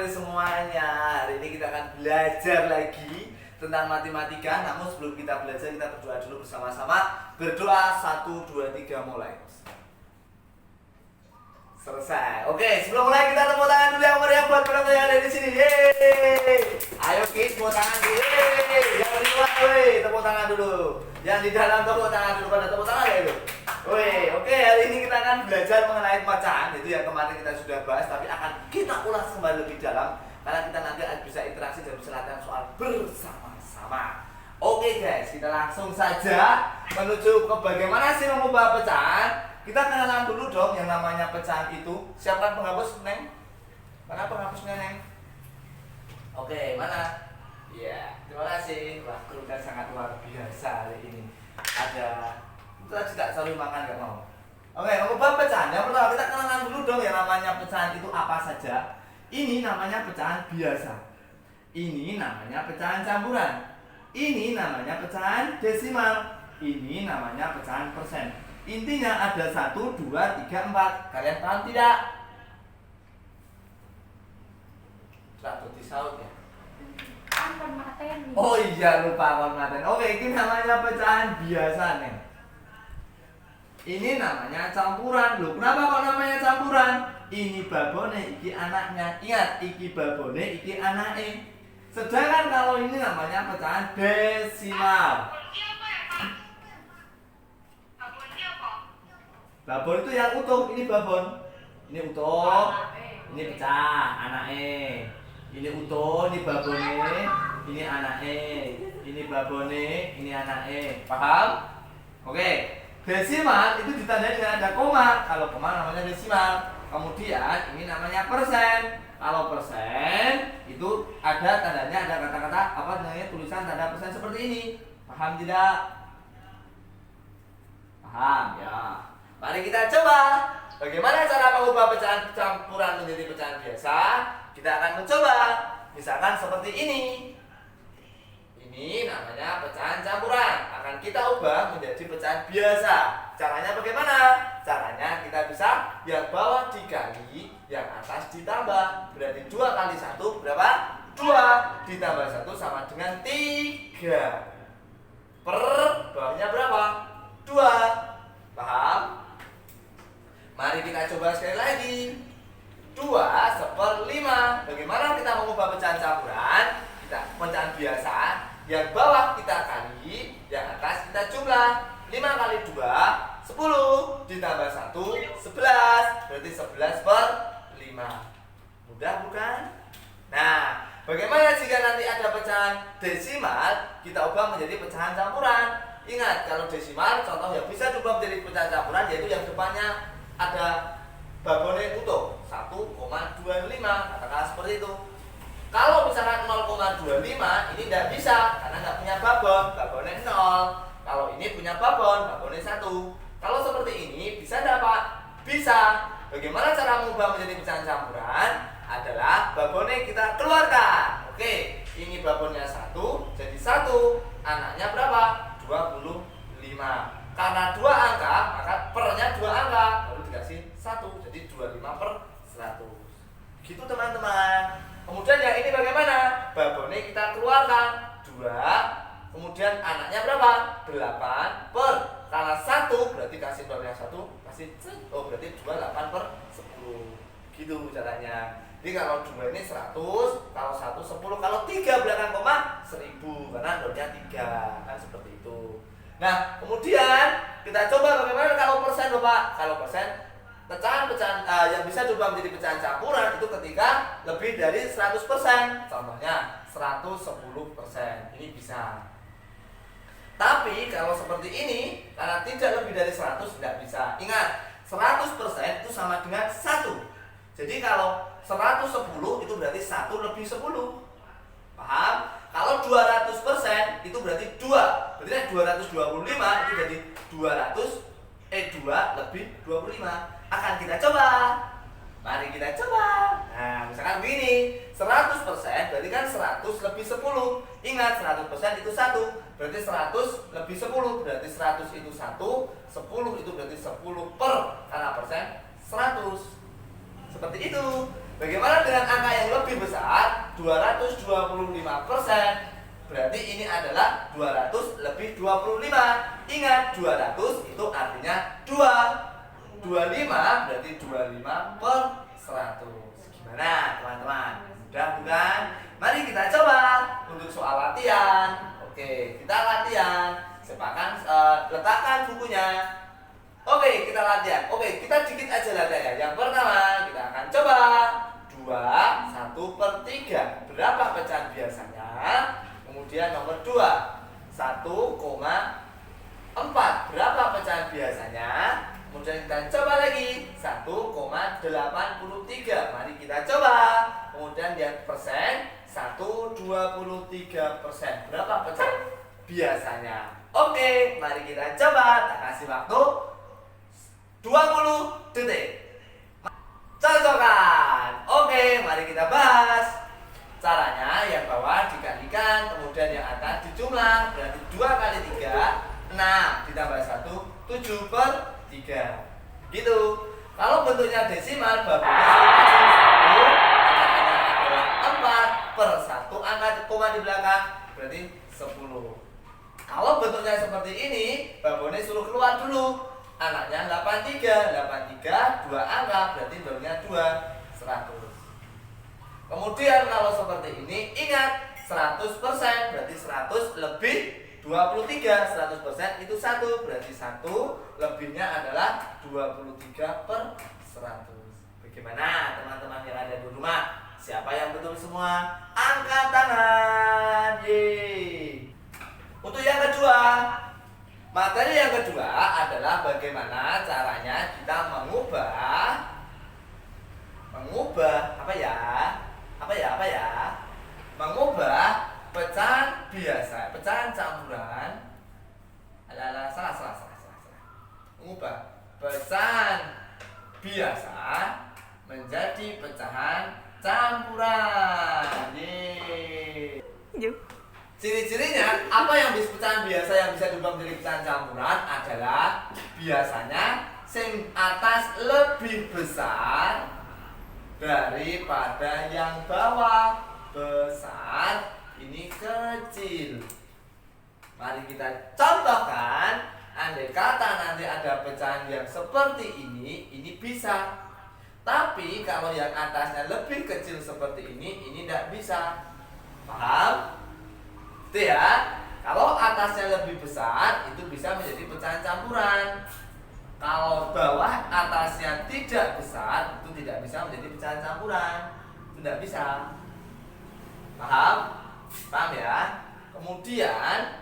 sore semuanya. Hari ini kita akan belajar lagi tentang matematika. Namun sebelum kita belajar, kita berdoa dulu bersama-sama. Berdoa 1, 2, 3 mulai. Selesai. Oke, sebelum mulai kita tepuk tangan dulu yang meriah buat penonton yang ada di sini. Yeay. Ayo kids, tepuk tangan dulu. Yeay. Yang di luar, tepuk tangan dulu. Yang di dalam tepuk tangan dulu. Pada tepuk tangan ya itu. Oke, hari ini kita akan belajar mengenai pecahan. Itu yang kemarin kita sudah bahas, tapi akan kita ulas kembali lebih dalam karena kita nanti bisa interaksi dan bisa latihan soal bersama-sama. Oke guys, kita langsung saja menuju ke bagaimana sih mengubah pecahan. Kita kenalan dulu dong yang namanya pecahan itu. Siapkan penghapus, Neng. Mana penghapusnya, Neng? Oke, mana? Iya, terima kasih. Wah, kru kan sangat luar biasa hari ini. Ada kita tidak selalu makan, nggak mau. Oke, mengubah pecahan. Yang pertama kita kenalan dulu dong yang namanya pecahan itu apa saja. Ini namanya pecahan biasa. Ini namanya pecahan campuran. Ini namanya pecahan desimal. Ini namanya pecahan persen. Intinya ada 1, 2, 3, 4. Kalian paham tidak? Tidak disaut ya? Oh iya, lupa konmaten. Oke, ini namanya pecahan biasa nih. Ini namanya campuran. Loh, kenapa kok namanya campuran? Ini babone, iki anaknya. Ingat, iki babone, iki anaknya. Sedangkan kalau ini namanya pecahan desimal. Babon itu yang utuh, ini babon. Ini utuh, ini pecah, anaknya. Ini utuh, ini babone, ini anaknya. Ini babone, ini anaknya. Paham? Oke. Desimal itu ditandai dengan ada koma. Kalau koma namanya desimal. Kemudian ini namanya persen. Kalau persen itu ada tandanya, ada kata-kata apa namanya, tulisan tanda persen seperti ini. Paham tidak? Paham ya. Mari kita coba bagaimana cara mengubah pecahan campuran menjadi pecahan biasa. Kita akan mencoba. Misalkan seperti ini. Ini namanya pecahan campuran. Akan kita ubah menjadi pecahan biasa. Caranya bagaimana? Caranya kita bisa yang bawah dikali, yang atas ditambah. Berarti 2 kali 1 berapa? 2 ditambah 1 sama dengan 3. Per bawahnya berapa? 2. Paham? Mari kita coba sekali lagi. 2/5. Bagaimana kita mengubah pecahan campuran? Kita pecahan biasa. Yang bawah kita kali, yang atas kita jumlah. 5 kali 2, 10 ditambah 1, 11. Berarti 11/5. Mudah bukan? Nah, bagaimana jika nanti ada pecahan desimal, kita ubah menjadi pecahan campuran. Ingat, kalau desimal contoh yang bisa diubah menjadi pecahan campuran yaitu yang depannya ada babone utuh 1,25, katakanlah seperti itu. Kalau misalkan 0,25 ini tidak bisa karena nggak punya babon, babonnya 0. Kalau ini punya babon, babonnya 1. Kalau seperti ini bisa tidak Pak? Bisa. Bagaimana cara mengubah menjadi pecahan campuran? Adalah babonnya kita keluarkan. Oke, ini babonnya 1, jadi 1. Anaknya berapa? 25. Karena 2 angka, maka pernya 2 angka, baru dikasih 1, jadi 25/100. Gitu teman-teman. Kemudian yang ini bagaimana? Babonnya kita keluarkan 2. Kemudian anaknya berapa? 8 per. Karena 1 berarti kasih yang 1, kasih berarti 28/10. Gitu caranya. Jadi kalau 2 ini 100, kalau 1 10, kalau 3 belakang koma 1000 karena nolnya 3. Kan seperti itu. Nah, kemudian kita coba bagaimana kalau persen, Bapak. Kalau persen, pecahan-pecahan yang bisa diubah menjadi pecahan campuran itu ketika lebih dari 100%. Contohnya 110%. Ini bisa. Tapi kalau seperti ini, karena tidak lebih dari 100 tidak bisa. Ingat, 100% itu sama dengan 1. Jadi kalau 110 itu berarti 1 lebih 10. Paham? Kalau 200% itu berarti 2. Berarti 225 itu jadi 2 lebih 25. Akan kita coba. Mari kita coba. Nah, misalkan begini, 100% berarti kan 100 lebih 10. Ingat, 100% itu 1. Berarti 100 lebih 10. Berarti 100 itu 1, 10 itu berarti 10 per. Karena persen 100. Seperti itu. Bagaimana dengan angka yang lebih besar? 225%. Berarti ini adalah 200 lebih 25. Ingat, 200 itu artinya 2. 25 berarti 25 per 100. Gimana teman-teman? Mudah bukan? Mari kita coba untuk soal latihan. Oke, kita latihan. Siapkan, letakkan bukunya. Oke, kita latihan. Oke, kita dikit aja latihan. Yang pertama, kita akan coba 1/3. Berapa pecahan biasanya? Kemudian nomor 2, 1,4. Berapa pecahan biasanya? Kemudian kita coba lagi 1,83. Mari kita coba. Kemudian lihat persen, 123%. Berapa pecahan biasanya? Oke, mari kita coba. Tak kasih waktu 20 detik. Cocokkan. Oke, mari kita bahas. Caranya yang bawah dikalikan, kemudian yang atas dijumlah. Berarti 2 kali 3, 6. Ditambah 1, 7/3. Gitu. Kalau bentuknya desimal, babonnya adalah 4/1. Angka koma di belakang berarti 10. Kalau bentuknya seperti ini, babonnya suruh keluar dulu. Anaknya 83, 2 angka berarti babonnya 2, 100. Kemudian kalau seperti ini, ingat 100% berarti 100 lebih 23. 100% itu 1, berarti 1 lebihnya adalah 23/100. Bagaimana teman-teman yang ada di rumah? Siapa yang betul semua? Angkat tangan. Yeay. Untuk yang kedua, materi yang kedua adalah bagaimana caranya kita mengubah mengubah pecahan biasa, pecahan campuran. Salah. Mengubah pecahan biasa menjadi pecahan campuran. Yeay. Ciri-cirinya apa yang bisa pecahan biasa yang bisa diubah menjadi pecahan campuran adalah biasanya sing atas lebih besar daripada yang bawah. Besar ini kecil. Mari kita contohkan. Andai kata nanti ada pecahan yang seperti ini bisa. Tapi kalau yang atasnya lebih kecil seperti ini tidak bisa. Paham? Itu ya. Kalau atasnya lebih besar itu bisa menjadi pecahan campuran. Kalau bawah atasnya tidak besar itu tidak bisa menjadi pecahan campuran. Tidak bisa. Paham? Paham ya? Kemudian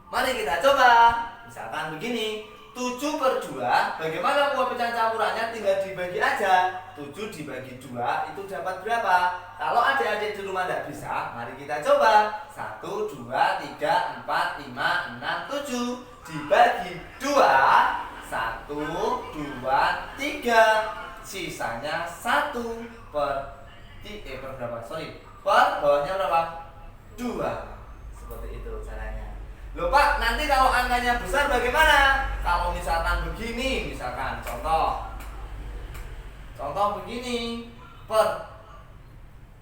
mari kita coba. Misalkan begini, 7/2. Bagaimana membuat pecahan campurannya? Tinggal dibagi aja. 7 dibagi 2 itu dapat berapa? Kalau adik-adik di rumah tidak bisa, mari kita coba. 1, 2, 3, 4, 5, 6, 7 dibagi 2. 1, 2, 3. Sisanya 1 per berapa? Per bawahnya berapa? 2. Seperti itu caranya. Loh Pak, nanti kalau angkanya besar bagaimana? Kalau misalkan begini, misalkan contoh begini, per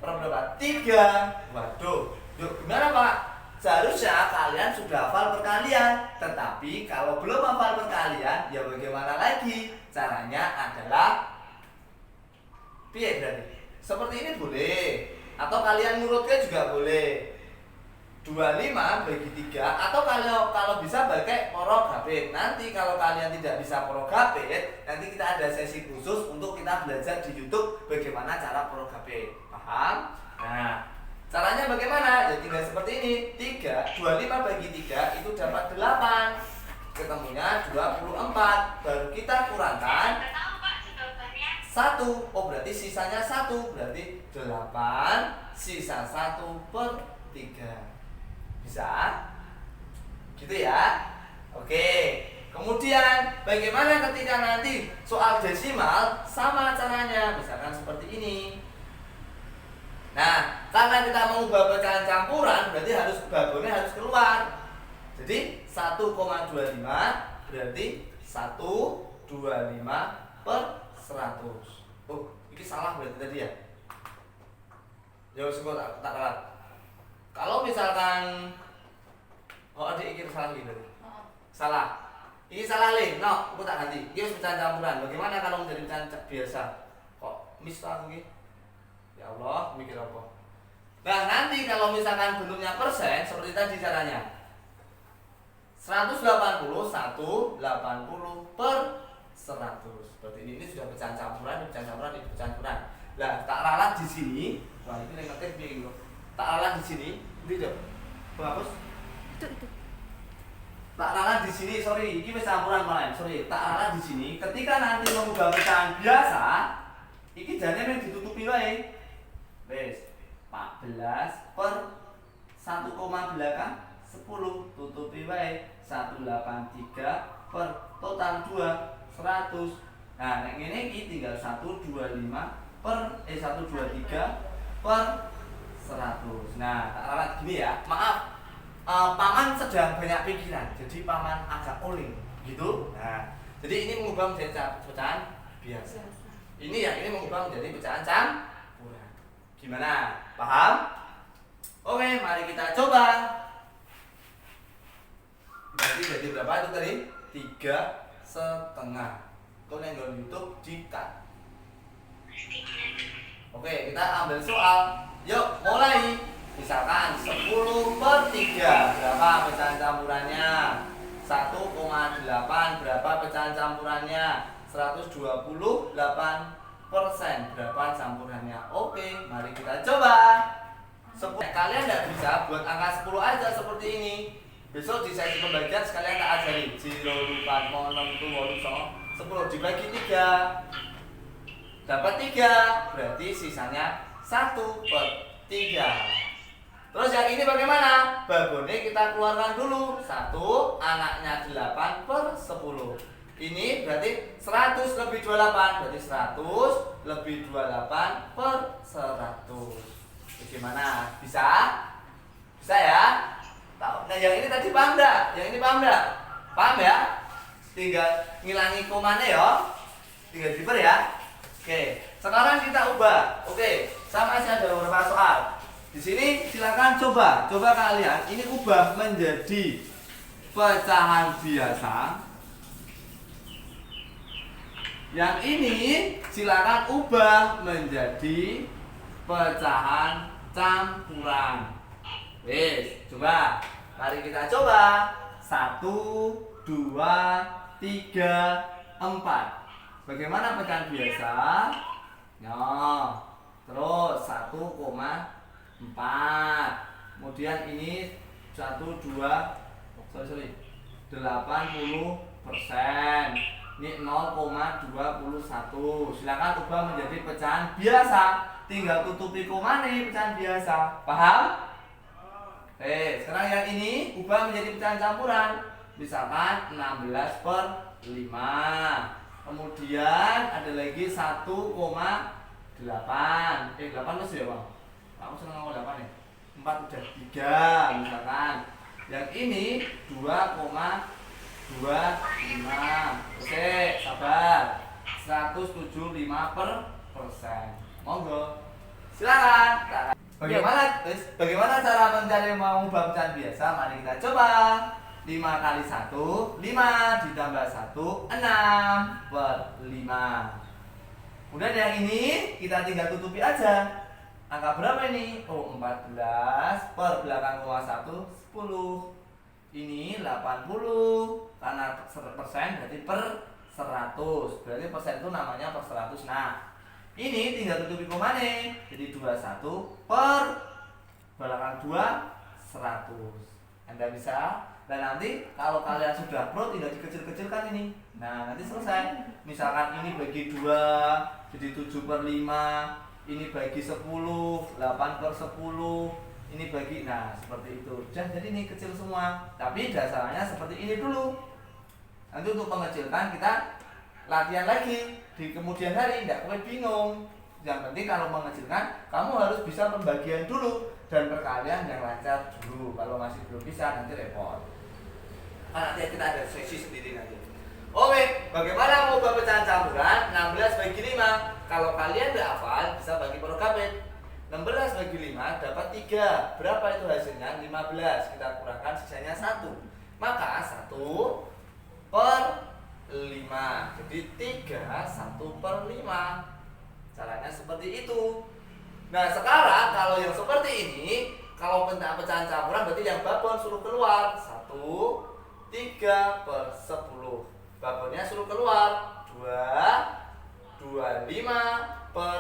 berapa? 3. Waduh, yuk gimana Pak? Seharusnya kalian sudah hafal perkalian. Tetapi kalau belum hafal perkalian, ya bagaimana lagi? Caranya adalah berarti seperti ini boleh, atau kalian ngurutnya juga boleh. 25 bagi 3, atau kalau bisa pakai porogapit. Nanti kalau kalian tidak bisa porogapit, nanti kita ada sesi khusus untuk kita belajar di YouTube bagaimana cara porogapit. Paham? Nah, caranya bagaimana? Ya tinggal seperti ini. 25 bagi 3 itu dapat 8. Ketemunya 24. Baru kita kurangkan 1. Oh berarti sisanya 1. Berarti 8 sisa 1/3. Bisa? Gitu ya. Oke. Kemudian bagaimana ketika nanti soal desimal? Sama caranya. Misalkan seperti ini. Nah, karena kita mengubah pecahan campuran, berarti babonnya harus keluar. Jadi 1,25 berarti 125/100. Oh, Ini salah berarti tadi ya. Ya wis engko tak ralat. Kalau misalkan adik iki salah gitu. Salah. Ini salah le. No, aku tak ganti. Ini pecahan campuran. Bagaimana kalau menjadi pecahan biasa? Kok misal iki? Ya Allah, mikir apa? Nah, nanti kalau misalkan bentuknya persen seperti tadi caranya. 180 per 100. Berarti ini sudah pecahan campuran, pecahan campuran, pecahan campuran. Nah, tak ralat di sini. Wah, ini yang ngetik piye gitu. Tak ralat di sini. Ini dong. Penghapus. Itu. Tak ralat di sini, sorry, ini wis campuran malah. Sorry, tak ralat di sini. Ketika nanti mengubah pecahan biasa, iki jane mung ditutupi wae. Wis, 14 per 1, belakang 10 tutupi wae 183 per total 2 100. Nah, nek ngene iki tinggal 125 per 123 per 100. Nah, tak ralat gini ya. Maaf. Paman sedang banyak pikiran, jadi paman agak oling gitu. Nah, jadi ini mengubah menjadi pecahan biasa. Ini ya, ini mengubah menjadi pecahan campuran. Gimana? Paham? Oke, mari kita coba. Berarti jadi berapa itu tadi? 3,5. Itu yang di YouTube di-cut. Oke, kita ambil soal. Yuk, mulai. Misalkan 10 per 3 berapa pecahan campurannya? 1,8 berapa pecahan campurannya? 128% berapa campurannya? Oke, mari kita coba. 10. Kalian tidak bisa buat angka 10 aja seperti ini. Besok di sesi pembagian sekalian tak ajari 0, 4, 6, 7, 10 dibagi 3 dapat 3, berarti sisanya 1 per 3. Terus yang ini bagaimana? Babone kita keluarkan dulu. 1, anaknya 8 per 10. Ini berarti 100 lebih 28. Berarti 100 lebih 28 per 100. Bagaimana? Bisa? Bisa ya? Nah yang ini tadi paham enggak? Yang ini paham enggak? Paham ya? Tinggal ngilangi komanya ya. Tinggal diper ya. Oke, sekarang kita ubah. Oke, sama aja ada beberapa soal. Di sini silakan coba kalian ini ubah menjadi pecahan biasa. Yang ini silakan ubah menjadi pecahan campuran. Wes, coba. Mari kita coba. 1, 2, 3, 4. Bagaimana pecahan biasa? Nah, terus 1,4. Kemudian ini 80%. Ini 0,21. Silakan ubah menjadi pecahan biasa. Tinggal tutupi koma nih pecahan biasa. Paham? Oke, sekarang yang ini ubah menjadi pecahan campuran. Misalkan 16 per 5. Kemudian ada lagi 1,8. 8 masih ya bang? Aku seneng ngomong 8 ya. 4 udah 3 misalkan. Yang ini 2,25. Oke, sabar. 175%. Monggo. Silakan. Bagaimana cara mencari mengubah pecahan biasa? Mari kita coba. 5 kali 1, 5 ditambah 1, 6 per 5. Kemudian yang ini kita tinggal tutupi aja. Angka berapa ini? Oh, 14 per belakang koma 1, 10. Ini 80 karena persen berarti per 100. Berarti persen itu namanya per 100. Nah, ini tinggal tutupi koma nih. Jadi 21 per belakang 2, 100. Anda bisa. Dan nanti kalau kalian sudah pro tinggal dikecil-kecilkan ini. Nah, nanti selesai. Misalkan ini bagi 2 jadi 7 per 5. Ini bagi 10, 8 per 10. Ini bagi, nah seperti itu. Jadi ini kecil semua. Tapi dasarnya seperti ini dulu. Nanti untuk mengecilkan kita latihan lagi di kemudian hari. Tidak boleh bingung. Yang penting kalau mengecilkan kamu harus bisa pembagian dulu dan perkalian yang lancar dulu. Kalau masih belum bisa nanti repot. Nanti kita ada sesi sendiri nanti. Oke. bagaimana mengubah pecahan campuran 16 bagi 5? Kalau kalian tidak hafal, bisa bagi porokabet. 16 bagi 5 dapat 3. Berapa itu hasilnya? 15. Kita kurangkan sisanya 1. Maka 1 per 5. Jadi 3 1 per 5. Caranya seperti itu. Nah sekarang kalau yang seperti ini, kalau pecahan campuran berarti yang babon suruh keluar 1 3 per 10. Babonnya suruh keluar 2 25 per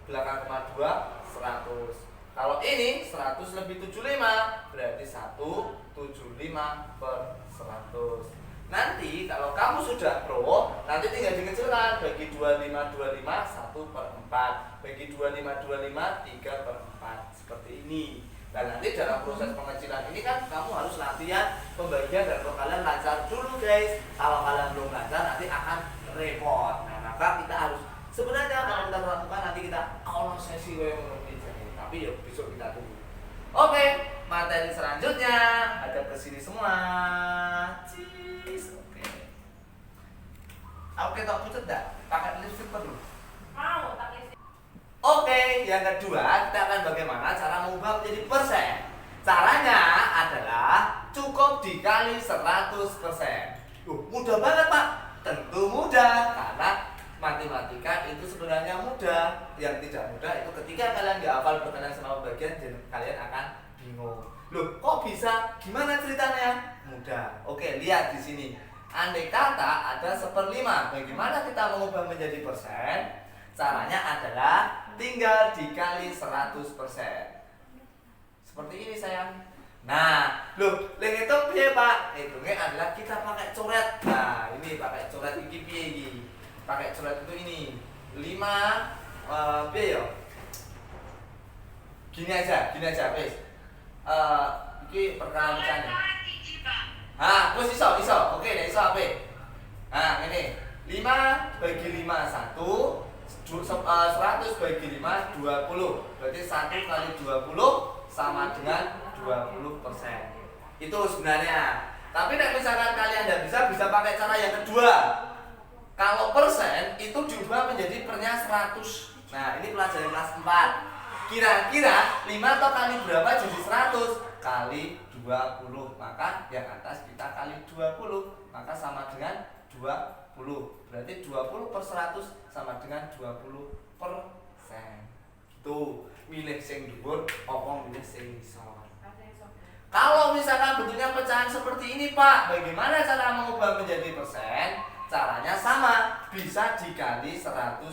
belakang koma 2 100. Kalau ini 100 lebih 75 berarti 175 per 100. Nanti kalau kamu sudah pro, nanti tinggal dikecilkan. Bagi 25 1 per 4. Bagi 25 3 per 4. Seperti ini. Dan nanti dalam proses pengecilan ini kan kamu harus latihan pembagian dan kalau kalian lancar dulu guys. Kalau kalian belum lancar nanti akan repot. Nah maka kita harus sebenarnya kalau kita lakukan nanti kita kalau sesi tapi ya besok kita tunggu. Oke, materi selanjutnya ada ke sini semua. Cheese. Oke, tak pucat dah. Pakai lipstick perlu. Mau tak lipstick. Oke, yang kedua kita akan bagaimana cara mengubah menjadi persen. Caranya adalah cukup dikali 100%. Mudah banget Pak. Tentu mudah karena matematika itu sebenarnya mudah. Yang tidak mudah itu ketika kalian nggak hafal perkenalan sama pembagian, kalian akan bingung. Loh, kok bisa? Gimana ceritanya? Mudah. Oke, lihat di sini. Andai kata ada 1/5, bagaimana kita mengubah menjadi persen? Caranya adalah tinggal dikali 100%. Seperti ini sayang. Nah, loh, leng itu piye Pak? Hitungnya adalah kita pakai coret. Nah, ini pakai coret iki piye iki? Pakai coret itu ini 5 piye yo? Gini aja wis. Iki perkaliannya. Terus iso. Oke, nek iso apa? Ini 5 bagi 5 1, 100 bagi 5 20. Berarti 1 kali 20 sama dengan 20%. Itu sebenarnya. Tapi nek misalkan kalian tidak bisa pakai cara yang kedua. Kalau persen itu diubah menjadi pernya 100. Nah, ini pelajaran kelas 4. Kira-kira 5 atau kali berapa jadi 100? Kali 20. Maka yang atas kita kali 20. Maka sama dengan 20. Berarti 20 per 100 sama dengan 20%. Tuh, milih sing dhuwur apa milih sing ngisor. Kalau misalkan bentuknya pecahan seperti ini Pak, bagaimana cara mengubah menjadi persen? Caranya sama, bisa dikali 100%.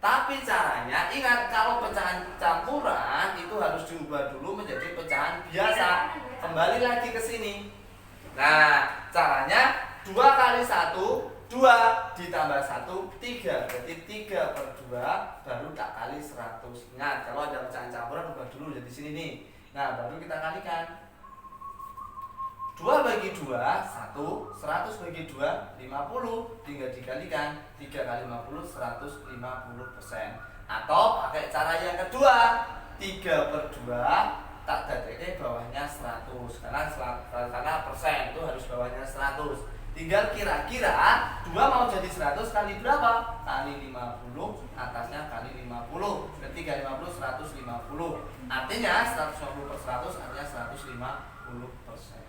Tapi caranya ingat, kalau pecahan campuran itu harus diubah dulu menjadi pecahan biasa. Kembali lagi ke sini. Nah, caranya 2 kali 1 2 ditambah 1 3. Berarti 3 per 2 baru tak kali 100. Ingat, kalau ada pecahan campuran ubah dulu jadi sini nih. Nah, baru kita kalikan. 2 bagi 2 1, 100 bagi 2 50. Tinggal dikalikan 3 kali 50 150%. Atau pakai cara yang kedua, 3 per 2 tak dadeknya bawahnya 100. Karena persen itu harus bawahnya 100. Tinggal kira-kira 2 mau jadi 100 kali berapa? Kali 50, atasnya kali 50. Berarti kali 50 150. Artinya 150 per 100 artinya 150%.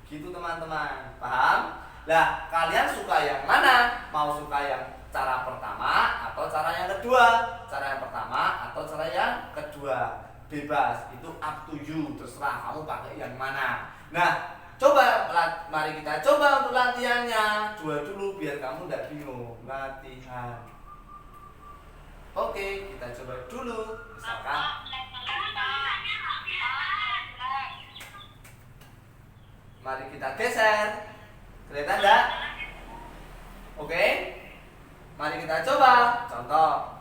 Gitu teman-teman, paham? Lah, kalian suka yang mana? Mau suka yang cara pertama atau cara yang kedua? Cara yang pertama atau cara yang kedua? Bebas, itu up to you, terserah kamu pakai yang mana. Nah, coba, mari kita coba untuk latihannya. Dua dulu biar kamu tidak bingung. Latihan. Oke, kita coba dulu. Misalkan mari kita geser. Kelihatan enggak? Oke. Mari kita coba. Contoh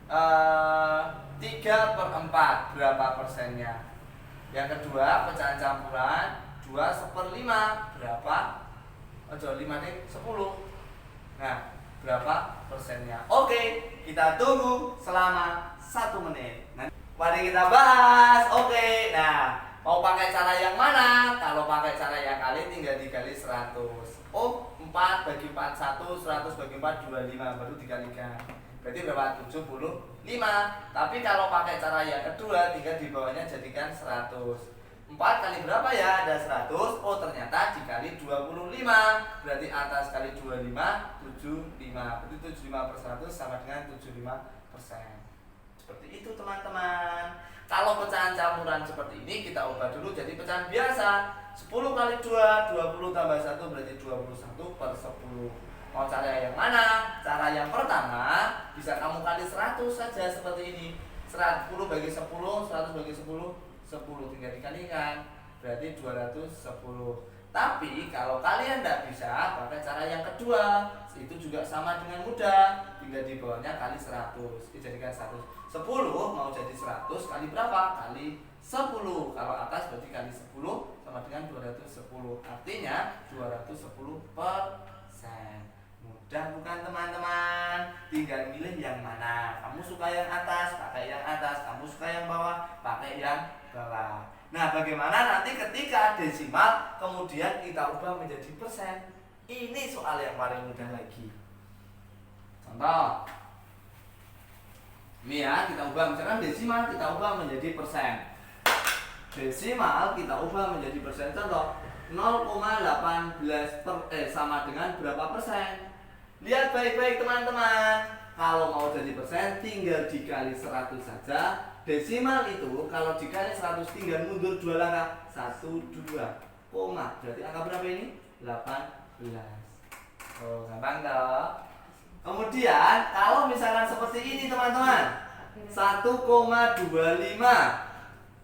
3 per 4 berapa persennya? Yang kedua, pecahan campuran 2 1/5 berapa? 5 nih 10. Nah, berapa persennya? Oke, kita tunggu selama 1 menit. Mari kita bahas. Oke, nah Mau pakai cara yang mana? Kalau pakai cara yang kali tinggal dikali 100. Oh, 4 bagi 4 1, 100 bagi 4 25, baru dikalikan. Berarti berapa? 75. Tapi kalau pakai cara yang kedua, tinggal di bawahnya jadikan 100. 4 kali berapa ya? Ada 100. Oh, ternyata dikali 25. Berarti atas kali 25, 75. Berarti 75 per 100 sama dengan 75%. Seperti itu teman-teman. Kalau pecahan campuran seperti ini kita ubah dulu jadi pecahan biasa. 10 kali 2, 20 tambah 1 berarti 21 per 10. Mau cara yang mana? Cara yang pertama bisa kamu kali 100 saja seperti ini. 10 bagi 10, 100 bagi 10, 10 tinggal dikalikan. Berarti 210. Tapi kalau kalian tidak bisa pakai cara yang kedua, itu juga sama dengan mudah. Tinggal di bawahnya kali 100. Dijadikan 100. 10 mau jadi 100 kali berapa? Kali 10. Kalau atas berarti kali 10 sama dengan 210. Artinya 210%. Mudah bukan teman-teman? Tinggal milih yang mana. Kamu suka yang atas, pakai yang atas. Kamu suka yang bawah, pakai yang bawah. Nah, bagaimana nanti ketika desimal kemudian kita ubah menjadi persen? Ini soal yang paling mudah lagi. Contoh. Ini ya, kita ubah misalkan desimal kita ubah menjadi persen. Desimal kita ubah menjadi persen. Contoh 0,18 sama dengan berapa persen? Lihat baik-baik teman-teman. Kalau mau jadi persen tinggal dikali 100 saja. Desimal itu kalau dikali 100 tinggal mundur 2 langkah. 1, 2, koma. Berarti angka berapa ini? 18. Oh, gampang toh? Kemudian kalau misalkan seperti ini teman-teman, 1,25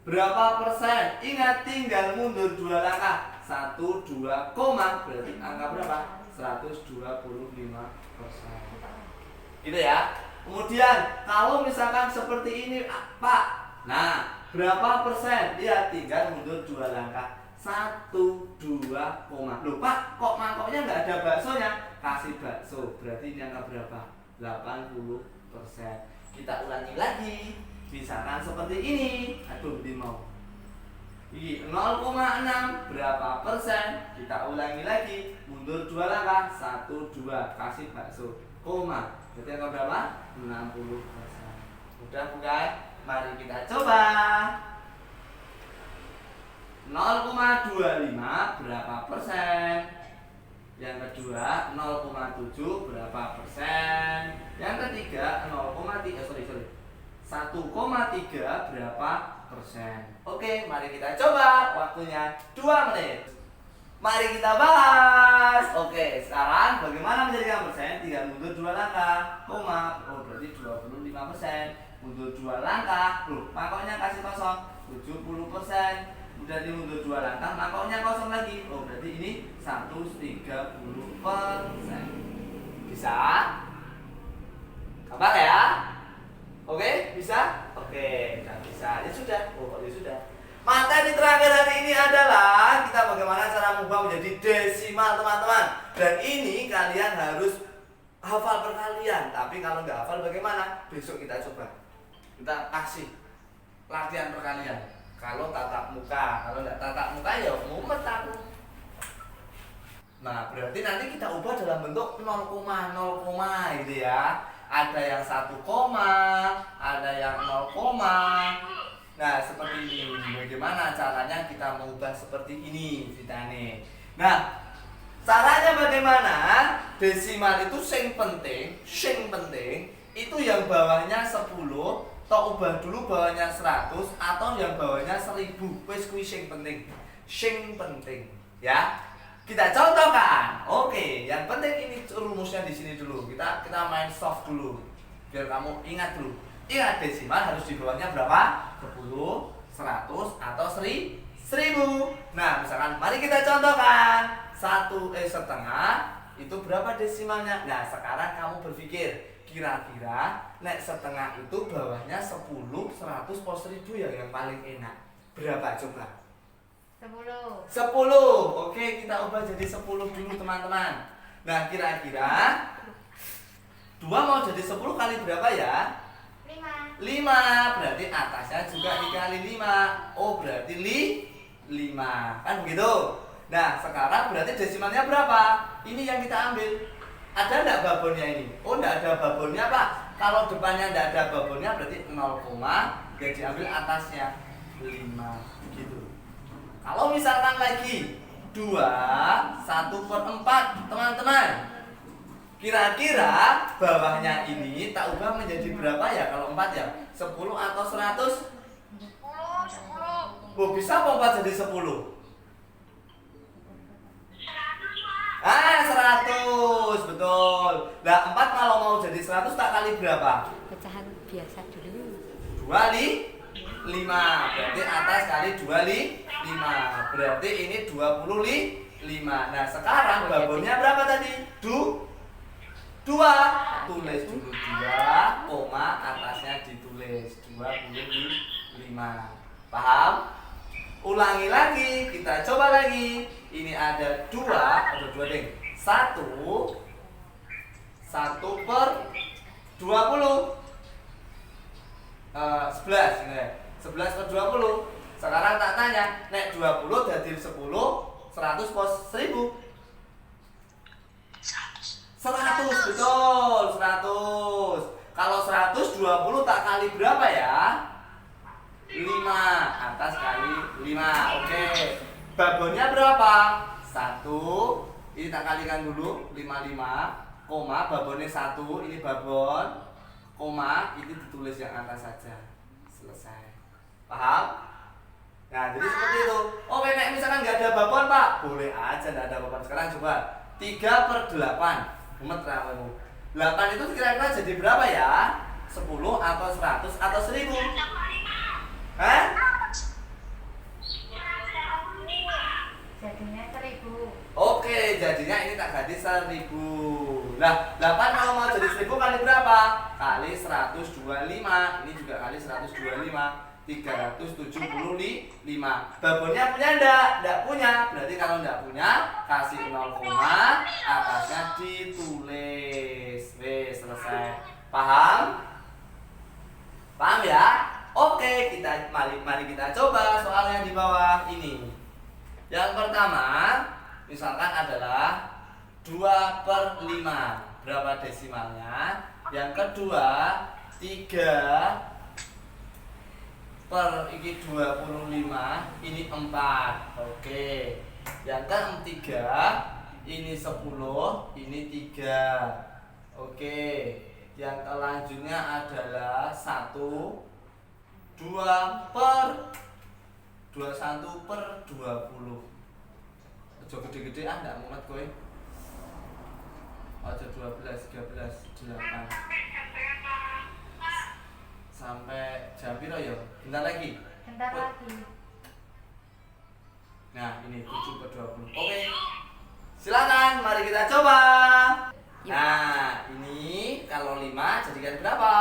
berapa persen? Ingat tinggal mundur 2 langkah. 1, 2, koma. Berarti angka berapa? 125%. Gitu ya. Kemudian kalau misalkan seperti ini Pak, nah berapa persen? Dia tinggal mundur 2 langkah. 1, 2, koma. Loh Pak, kok mangkoknya nggak ada baksonya? Kasih bakso. Berarti ini angka berapa? 80%. Kita ulangi lagi. Misalkan seperti ini. Aduh, ini mau. Ini 0,6 berapa persen? Kita ulangi lagi. Mundur 2 langkah. 1, 2, kasih bakso. Koma. Berarti angka berapa? 60%. Mudah bukan? Mari kita coba. 0,25 berapa persen? Yang kedua 0,7 berapa persen? Yang ketiga 1,3 berapa persen? Oke, mari kita coba. Waktunya 2 menit. Mari kita bahas. Oke, sekarang bagaimana menjadikan persen? Tinggal mundur 2 langkah, koma. Oh, berarti 25%. Mundur 2 langkah. Loh, mangkoknya kasih kosong. 70%. Udah dimundur 2 langkah, mangkoknya kosong lagi. Oh, berarti ini 130%. Bisa? Gampang ya? Oke, bisa? Oke, udah bisa. Ya sudah. Oh, ya sudah. Materi terakhir hari ini adalah kita bagaimana cara mengubah menjadi desimal, teman-teman. Dan ini kalian harus hafal perkalian. Tapi kalau nggak hafal bagaimana? Besok kita coba. Kita kasih latihan perkalian. Kalau tatap muka, kalau nggak tatap muka ya ngumpet aku. Nah, berarti nanti kita ubah dalam bentuk 0,0 gitu ya. Ada yang 1 koma, ada yang 0 koma. Nah, seperti ini. Bagaimana caranya kita mengubah seperti ini ceritanya. Nah, caranya bagaimana? Desimal itu sing penting itu yang bawahnya 10. Atau ubah dulu bawahnya 100 atau yang bawahnya 1000. Wes kuwi sing penting ya. Kita contohkan. Oke, yang penting ini rumusnya di sini dulu. Kita main soft dulu. Biar kamu ingat dulu. Ingat desimal harus di bawahnya berapa? 10, 100 atau 1000. Nah, misalkan mari kita contohkan. Setengah itu berapa desimalnya? Nah, sekarang kamu berpikir kira-kira nek setengah itu bawahnya 10, 100, 1000 yang paling enak. Berapa coba? 10. Oke, kita ubah jadi 10 dulu teman-teman. Nah, kira-kira 2 mau jadi 10 kali berapa ya? 5. Berarti atasnya juga dikali 5. Oh, berarti 5. Kan begitu? Nah, sekarang berarti desimalnya berapa? Ini yang kita ambil. Ada enggak babonnya ini? Oh, enggak ada babonnya, Pak. Kalau depannya enggak ada babonnya berarti 0, dia diambil atasnya 5 gitu. Kalau misalkan lagi 2, 1/4, teman-teman. Kira-kira bawahnya ini tak ubah menjadi berapa ya kalau 4 ya? 10 atau 100? 10. Oh, bisa apa 4 jadi 10? 100, betul. Nah, 4 kalau mau jadi 100 tak kali berapa? Pecahan biasa dulu. 5. Berarti atas kali 5. Berarti ini 25. Nah, sekarang babonnya berapa tadi? 2. Tulis dulu 2, atasnya ditulis 25. Paham? Ulangi lagi, kita coba lagi. Ini ada 2, ada 2 deng. 1 1/20. 11 ini ya. 11/20. Sekarang tak tanya, nek 20 jadi 10, 100 pos 1000. 100, betul, 100. Kalau 120 tak kali berapa ya? 5, atas kali 5. Oke. Babonnya berapa? 1. Ini tak kalikan dulu, 55, babonnya 1, ini babon, ini ditulis yang atas saja. Selesai. Paham? Nah, jadi seperti itu. Oh, nek misalkan nggak ada babon, Pak, boleh aja nggak ada babon. Sekarang coba 3/8. Umat ramu. 8 itu kira-kira jadi berapa ya? 10 atau 100 atau 1000? Hah? Jadinya 1000. Oke, jadinya ini tak ganti 1000. Nah, 8 kalau mau jadi 1000 kali berapa? Kali 125. Ini juga kali 125. 375. Babonnya punya enggak? Enggak punya. Berarti kalau enggak punya, kasih 0, atasnya ditulis. Wes, selesai. Paham? Paham ya? Oke, mari kita coba soal yang di bawah ini. Yang pertama, misalkan adalah 2/5. Berapa desimalnya? Yang kedua, 3/25, ini 4. Oke. Yang ketiga, ini 10, ini 3. Oke. Yang selanjutnya adalah 21/20. Aja gede-gede ndak mumet kowe. Aja 12, 13, 8. Sampai jam piro ya? Bentar lagi. Bentar lagi. Nah, ini 7/20. Oke. Silakan, mari kita coba. Nah, ini kalau 5 jadikan berapa?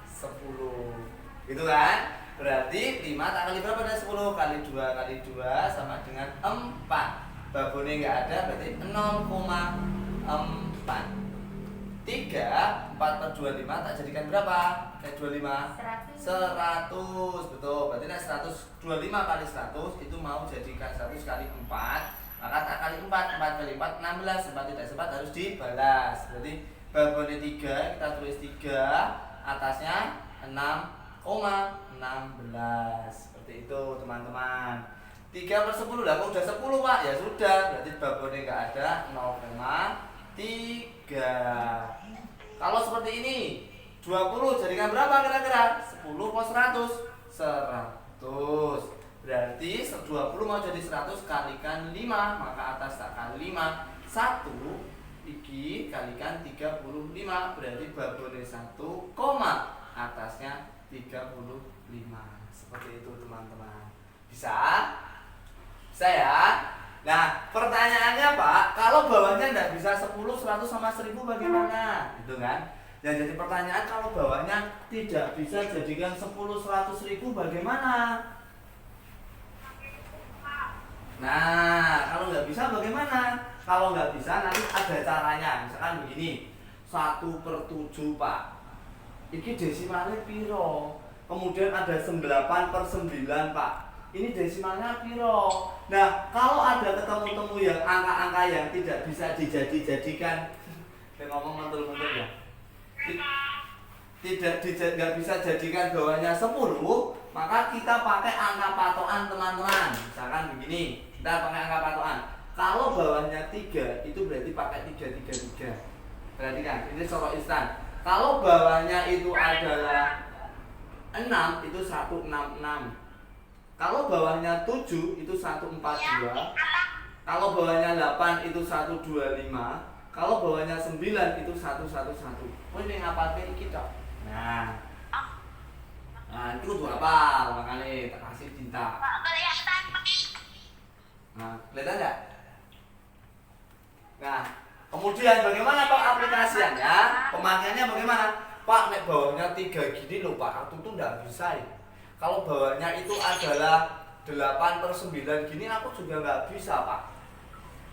10. Gitu kan? Berarti 5 tak kali berapa dari 10? Kali 2 kali 2 sama dengan 4. Babonnya enggak ada berarti 0,4. 4/25 tak jadikan berapa? Kayak 25? 100. Betul. Berarti 125 kali 100 itu mau jadikan 100 kali 4. Maka tak kali 4, 4 kali 4, 16. Sempat tidak sempat harus dibalas. Berarti babonnya 3, kita tulis 3, atasnya 6,16. Seperti itu teman-teman. 3/10 lah, kok udah 10 Pak? Ya sudah, berarti babonnya nggak ada, 0,3. Kalau seperti ini 20 jadikan berapa kira-kira? 10 pos 100? 100. Berarti 20 mau jadi 100 kalikan 5, maka atas tak kali 5. 1 iki kalikan 35, berarti babonnya 1, atasnya 35. Seperti itu teman-teman. Bisa? Bisa ya? Nah, pertanyaannya Pak, kalau bawahnya nggak bisa 10, 100 sama 1000 bagaimana? Gitu kan? Ya, jadi pertanyaan kalau bawahnya tidak bisa jadikan 10, 100, 1000 bagaimana? Nah, kalau nggak bisa bagaimana? Kalau nggak bisa nanti ada caranya. Misalkan begini, 1/7 Pak. Ini desimalnya piro? Kemudian ada 9/9 Pak. ini desimalnya piro. Nah, kalau ada ketemu-temu yang angka-angka yang tidak bisa dijadikan, saya ngomong mantul-mantul ya, nggak bisa jadikan bawahnya 10, maka kita pakai angka patokan teman-teman. Misalkan begini, kita pakai angka patokan. Kalau bawahnya 3, itu berarti pakai 333. Perhatikan, ini contoh instan. Kalau bawahnya itu adalah 6, itu 166. Kalau bawahnya 7 itu 142. Kalau bawahnya 8 itu 125. Kalau bawahnya 9 itu 111. Oh ini ngapalke iki tok. Nah, itu kudu hafal, makanya tak kasih tinta. Nah, kelihatan enggak? Nah, kemudian bagaimana Pak aplikasiannya? Pemakaiannya bagaimana? Pak, nek bawahnya 3 gini loh Pak, aku tuh enggak bisa ya. Kalau bawahnya itu adalah 8/9 gini aku juga nggak bisa Pak.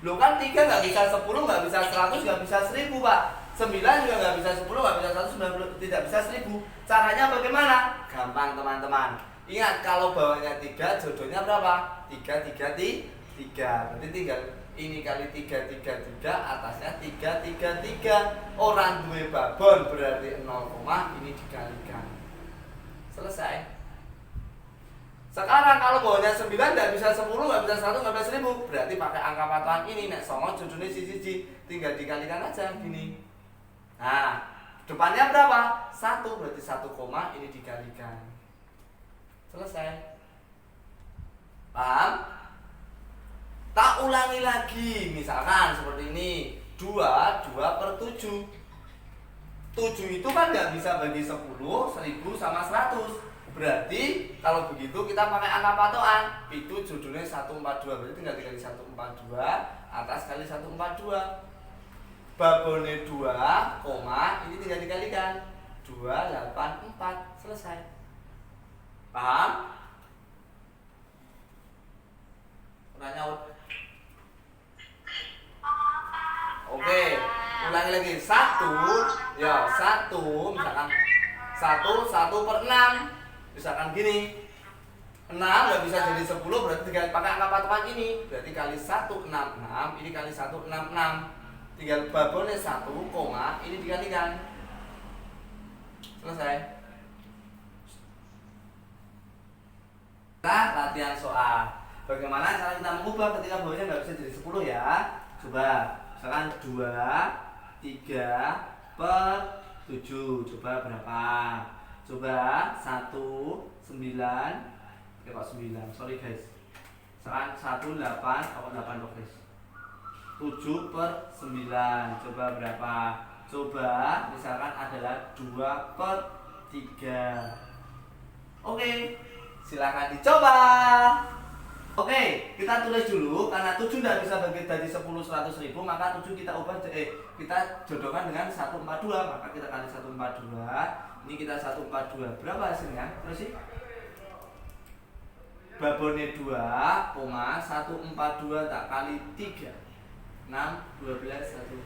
Lo kan 3 nggak bisa 10, nggak bisa 100, nggak bisa 1000 Pak. 9 juga nggak bisa 10, nggak bisa 190, tidak bisa 1000. Caranya bagaimana? Gampang teman-teman. Ingat kalau bawahnya 3 jodohnya berapa? 3, 3, 3. Berarti tinggal ini kali 3, 3, 3, atasnya 3, 3, 3. Orang duwe babon berarti 0, ini dikalikan. Selesai. Sekarang kalau bawahnya 9 nggak bisa 10, nggak bisa 100, nggak bisa 10, berarti pakai angka patokan ini. Nek songo jodohnya siji, tinggal dikalikan aja gini. Nah, depannya berapa? 1, berarti 1, ini dikalikan. Selesai. Paham? Tak ulangi lagi. Misalkan seperti ini, 2/7. 7 itu kan nggak bisa bagi 10, 1000 sama 100. Berarti kalau begitu kita pakai angka patokan. Itu judulnya 142, berarti tinggal dikali 142 atas kali 142. Babone 2, ini tinggal dikalikan 284. Selesai. Paham? Pernah nyaut? Oke, ulangi lagi. 1 misalkan 1/6. Misalkan gini, 6 nggak bisa jadi 10, berarti tinggal pakai angka patokan ini. Berarti kali 166, ini kali 166. Tinggal babonnya 1, ini dikalikan. Selesai. Kita latihan soal. Bagaimana cara kita mengubah ketika bawahnya nggak bisa jadi 10 ya? Coba, misalkan 2/3/7. Coba berapa? Coba 9, kok 9, sorry guys. Sekarang 8 guys. 7/9, coba berapa? Coba misalkan adalah 2/3. Oke, silakan dicoba. Oke, kita tulis dulu. Karena 7 tidak bisa bagi dari 10 100.000, maka 7 kita ubah kita jodohkan dengan 142. Maka kita kali 142. Ini kita 142. Berapa hasilnya? Terus sih? Babone 2, 142 tak kali 3. 6, 12, 1,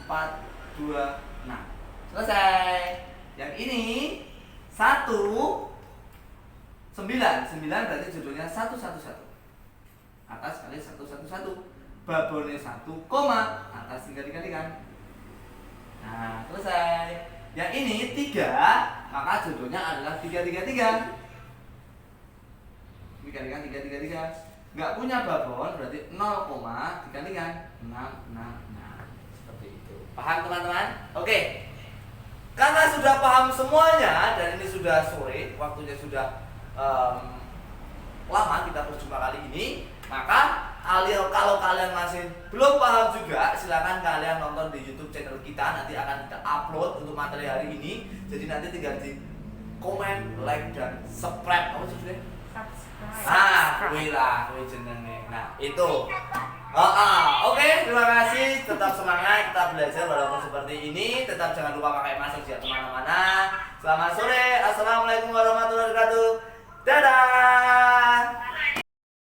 4, 2, 6. Selesai. Yang ini 1, 9 berarti judulnya 111. Atas kali 111. Babone 1, atas tinggal dikalikan. Nah, selesai. Yang ini 3, maka jodohnya adalah 333. Dikalikan 333. Nggak punya babon berarti 0, dikalikan 6. Seperti itu. Paham teman-teman? Oke. Karena sudah paham semuanya dan ini sudah sore, waktunya sudah lama kita berjumpa kali ini, maka kalau kalian masih belum paham juga, silakan kalian nonton di YouTube channel kita. Nanti akan kita upload untuk materi hari ini. Jadi nanti tinggal di komen, like, dan subscribe. Apa sih sudah? Subscribe. Wih jenenge. Nah itu. Oke, terima kasih. Tetap semangat, kita belajar walaupun seperti ini. Tetap jangan lupa pakai masker ya kemana-mana. Selamat sore. Assalamualaikum warahmatullahi wabarakatuh. Dadah.